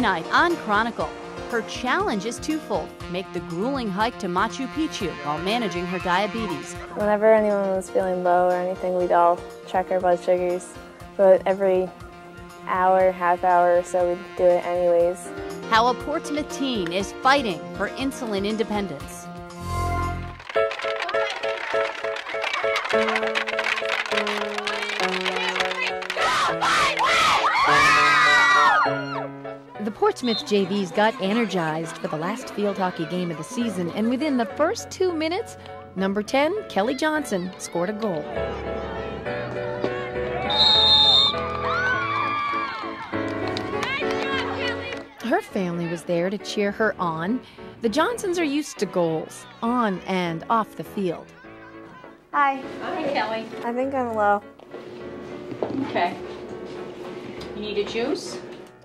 night on Chronicle. Her challenge is twofold: make the grueling hike to Machu Picchu while managing her diabetes. Whenever anyone was feeling low or anything, we'd all check our blood sugars, but every hour, half hour or so, we'd do it anyways. How a Portsmouth teen is fighting for insulin independence. The Portsmouth JVs got energized for the last field hockey game of the season, and within the first 2 minutes, number 10, Kelly Johnson, scored a goal. Her family was there to cheer her on. The Johnsons are used to goals, on and off the field. Hi. Hi, Kelly. I think I'm low. Okay. You need a juice?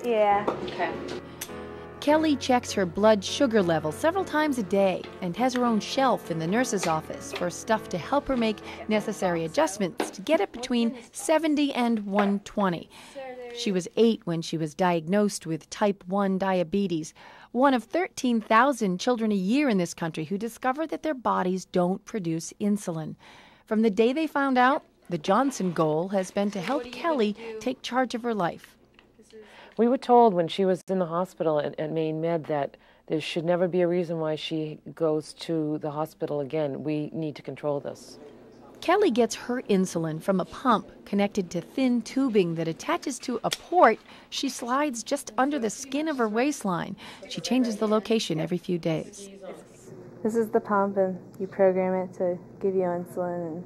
Yeah. Okay. Kelly checks her blood sugar level several times a day and has her own shelf in the nurse's office for stuff to help her make necessary adjustments to get it between 70 and 120. She was 8 when she was diagnosed with type 1 diabetes, one of 13,000 children a year in this country who discover that their bodies don't produce insulin. From the day they found out, the Johnson goal has been to help Kelly take charge of her life. We were told when she was in the hospital at Maine Med that there should never be a reason why she goes to the hospital again. We need to control this. Kelly gets her insulin from a pump connected to thin tubing that attaches to a port she slides just under the skin of her waistline. She changes the location every few days. This is the pump, and you program it to give you insulin and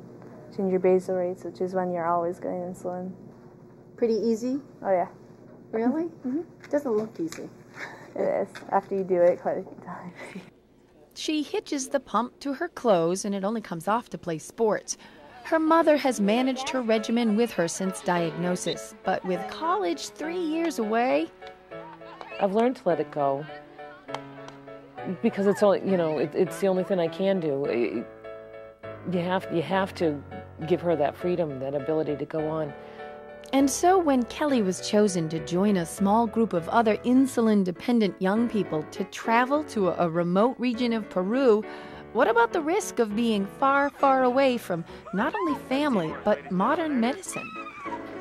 change your basal rates, which is when you're always getting insulin. Pretty easy? Oh, yeah. Really? Mm-hmm. It doesn't look easy. It is, after you do it quite a few times. She hitches the pump to her clothes, and it only comes off to play sports. Her mother has managed her regimen with her since diagnosis, but with college 3 years away, I've learned to let it go because it's only, it's the only thing I can do. You have to give her that freedom, that ability to go on. And so when Kelly was chosen to join a small group of other insulin-dependent young people to travel to a remote region of Peru, what about the risk of being far, far away from not only family, but modern medicine?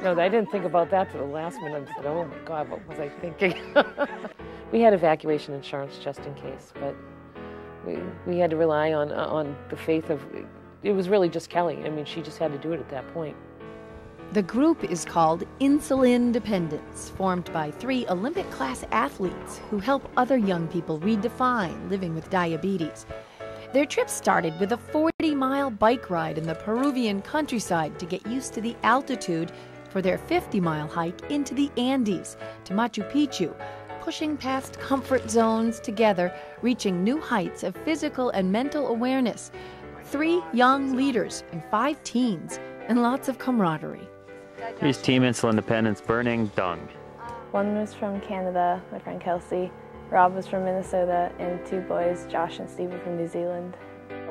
No, I didn't think about that to the last minute. I said, oh my God, what was I thinking? We had evacuation insurance just in case, but we had to rely on the faith of, it was really just Kelly. I mean, she just had to do it at that point. The group is called Insulindependence, formed by 3 Olympic-class athletes who help other young people redefine living with diabetes. Their trip started with a 40-mile bike ride in the Peruvian countryside to get used to the altitude for their 50-mile hike into the Andes to Machu Picchu, pushing past comfort zones together, reaching new heights of physical and mental awareness. 3 young leaders and 5 teens, and lots of camaraderie. Here's Team Insulindependence burning dung. One was from Canada, my friend Kelsey. Rob was from Minnesota, and 2 boys, Josh and Steve, were from New Zealand.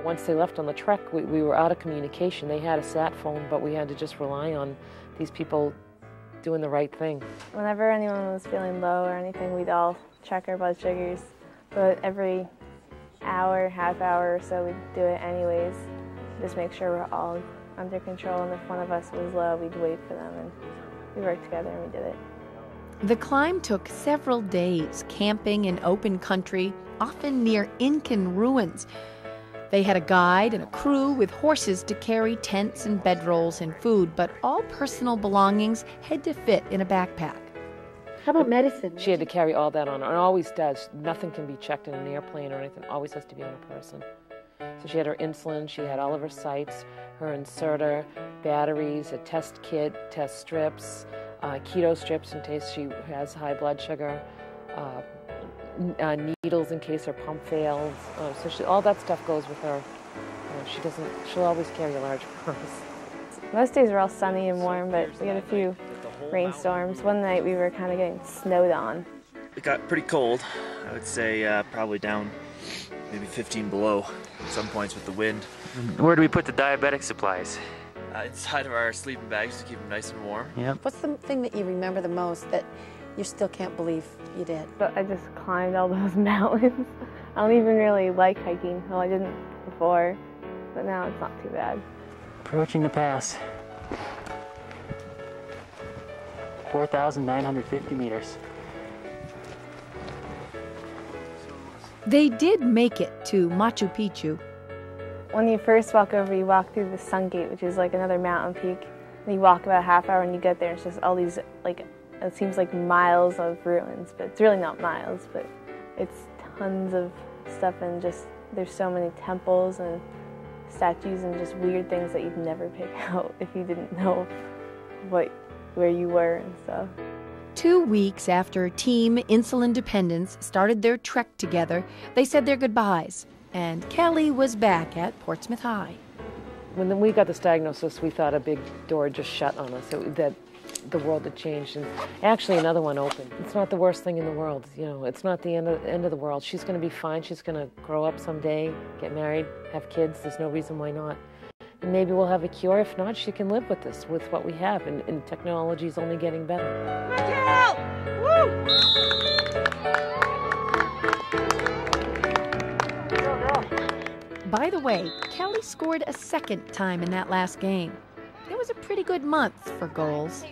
Once they left on the trek, we were out of communication. They had a sat phone, but we had to just rely on these people doing the right thing. Whenever anyone was feeling low or anything, we'd all check our blood sugars, but every hour, half hour or so, we'd do it anyways. Just make sure we're all under control, and if one of us was low, we'd wait for them, and we worked together and we did it. The climb took several days, camping in open country, often near Incan ruins. They had a guide and a crew with horses to carry tents and bedrolls and food, but all personal belongings had to fit in a backpack. How about medicine? She had to carry all that on her, and always does. Nothing can be checked in an airplane or anything. Always has to be on a person. So she had her insulin, she had all of her sites, her inserter, batteries, a test kit, test strips, keto strips in case she has high blood sugar, needles in case her pump fails. So all that stuff goes with her. She'll always carry a large purse. Most days were all sunny and warm, but we had a few rainstorms. One night we were kind of getting snowed on. It got pretty cold. I would say probably down maybe 15 below at some points with the wind. Where do we put the diabetic supplies? Inside of our sleeping bags to keep them nice and warm. Yep. What's the thing that you remember the most that You still can't believe you did. But I just climbed all those mountains. I don't even really like hiking. Well, I didn't before, but now it's not too bad. Approaching the pass. 4,950 meters. They did make it to Machu Picchu. When you first walk over, you walk through the Sun Gate, which is like another mountain peak. And you walk about a half hour and you get there. It's just all these, like, it seems like miles of ruins, but it's really not miles, but it's tons of stuff, and just there's so many temples and statues and just weird things that you'd never pick out if you didn't know where you were and stuff. 2 weeks after Team Insulindependence started their trek together, they said their goodbyes, and Kelly was back at Portsmouth High. When we got this diagnosis, we thought a big door just shut on us, that the world had changed, and actually another one opened. It's not the worst thing in the world, you know, it's not the end of the world. She's going to be fine. She's going to grow up someday, get married, have kids. There's no reason why not. And maybe we'll have a cure. If not, she can live with this, with what we have, and technology is only getting better. By the way, Kelly scored a second time in that last game. It was a pretty good month for goals.